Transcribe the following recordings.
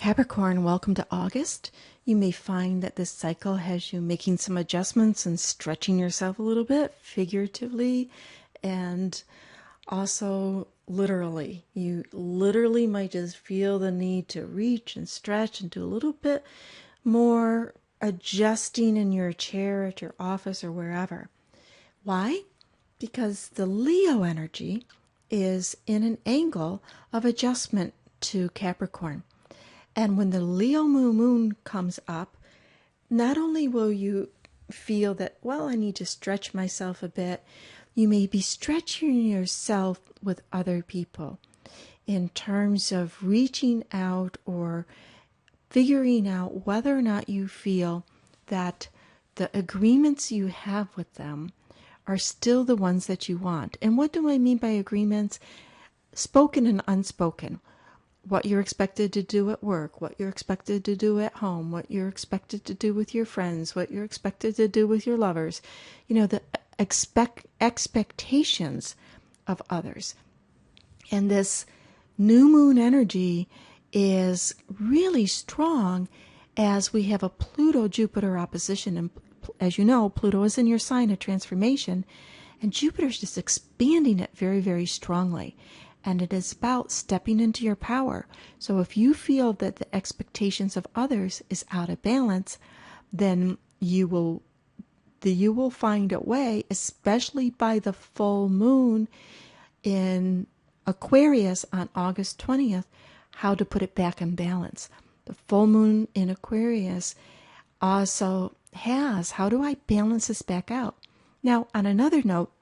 Capricorn, welcome to August. You may find that this cycle has you making some adjustments and stretching yourself a little bit, figuratively and also literally. You literally might just feel the need to reach and stretch and do a little bit more adjusting in your chair at your office or wherever. Why? Because the Leo energy is in an angle of adjustment to Capricorn. And when the Leo moon comes up, not only will you feel that, well, I need to stretch myself a bit, you may be stretching yourself with other people in terms of reaching out or figuring out whether or not you feel that the agreements you have with them are still the ones that you want. And what do I mean by agreements? Spoken and unspoken. What you're expected to do at work, what you're expected to do at home, what you're expected to do with your friends, what you're expected to do with your lovers. You know, the expectations of others. And this new moon energy is really strong as we have a Pluto-Jupiter opposition. And as you know, Pluto is in your sign of transformation, and Jupiter's just expanding it very, very strongly. And it is about stepping into your power. So if you feel that the expectations of others is out of balance, then you will find a way, especially by the full moon in Aquarius on August 20th, how to put it back in balance. The full moon in Aquarius also has, how do I balance this back out? Now, on another note,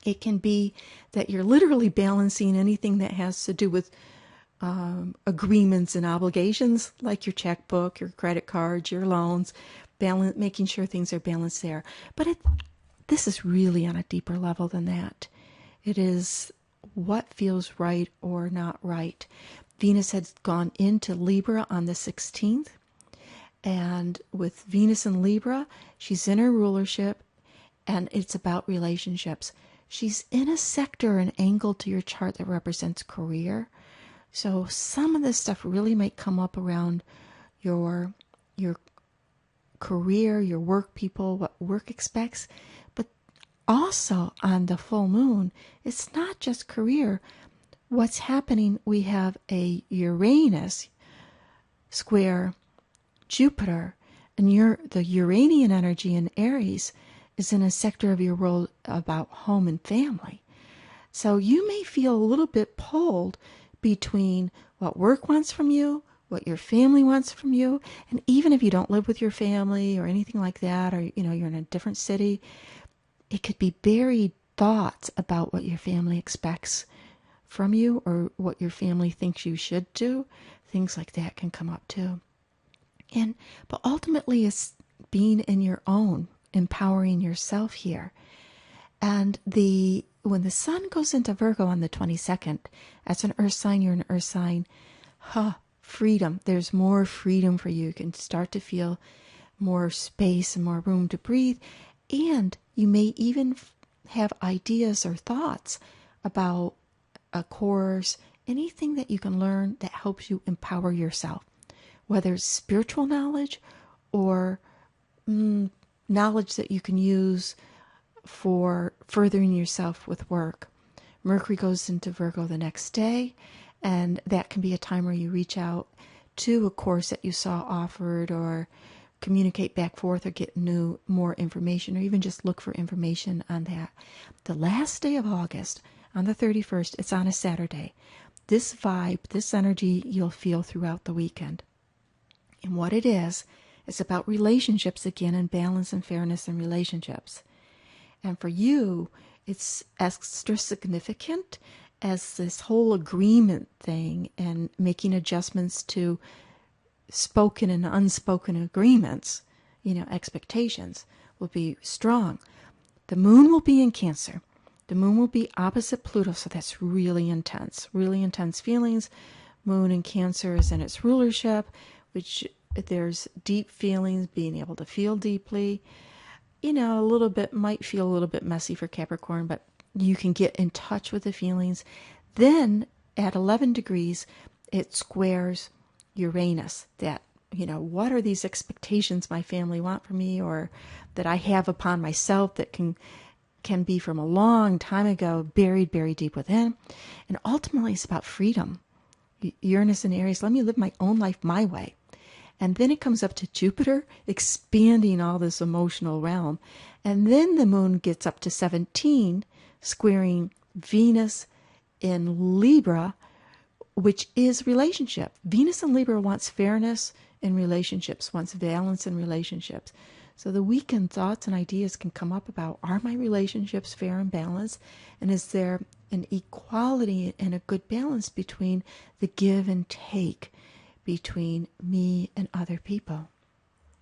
it can be that you're literally balancing anything that has to do with agreements and obligations, like your checkbook, your credit cards, your loans, making sure things are balanced there. But this is really on a deeper level than that. It is what feels right or not right. Venus has gone into Libra on the 16th. And with Venus in Libra, she's in her rulership, and it's about relationships. She's in a sector, an angle to your chart that represents career. So some of this stuff really might come up around your career, your work people, what work expects. But also on the full moon, it's not just career. What's happening, we have a Uranus square Jupiter, and the Uranian energy in Aries is in a sector of your world about home and family. So you may feel a little bit pulled between what work wants from you, what your family wants from you, and even if you don't live with your family or anything like that, or you're in a different city, it could be buried thoughts about what your family expects from you or what your family thinks you should do. Things like that can come up too. But ultimately it's being in your own, empowering yourself here. And when the sun goes into Virgo on the 22nd, as an earth sign, you're an earth sign, freedom. There's more freedom for you. You can start to feel more space and more room to breathe. And you may even have ideas or thoughts about a course, anything that you can learn that helps you empower yourself, whether it's spiritual knowledge or knowledge that you can use for furthering yourself with work. Mercury goes into Virgo the next day, and that can be a time where you reach out to a course that you saw offered or communicate back forth or get more information, or even just look for information on that. The last day of August, on the 31st, it's on a Saturday. This vibe, this energy you'll feel throughout the weekend. And what it is about relationships again, and balance and fairness in relationships. And for you, it's extra significant as this whole agreement thing and making adjustments to spoken and unspoken agreements, expectations will be strong. The moon will be in Cancer. The moon will be opposite Pluto, so that's really intense feelings. Moon in Cancer is in its rulership, which there's deep feelings, being able to feel deeply. Might feel a little bit messy for Capricorn, but you can get in touch with the feelings. Then at 11 degrees, it squares Uranus, that, what are these expectations my family want from me, or that I have upon myself, that can be from a long time ago, buried very deep within. And ultimately, it's about freedom. Uranus in Aries, let me live my own life my way. And then it comes up to Jupiter, expanding all this emotional realm. And then the moon gets up to 17, squaring Venus in Libra, which is relationship. Venus in Libra wants fairness in relationships, wants balance in relationships. So the weekend thoughts and ideas can come up about, are my relationships fair and balanced? And is there an equality and a good balance between the give and take between me and other people?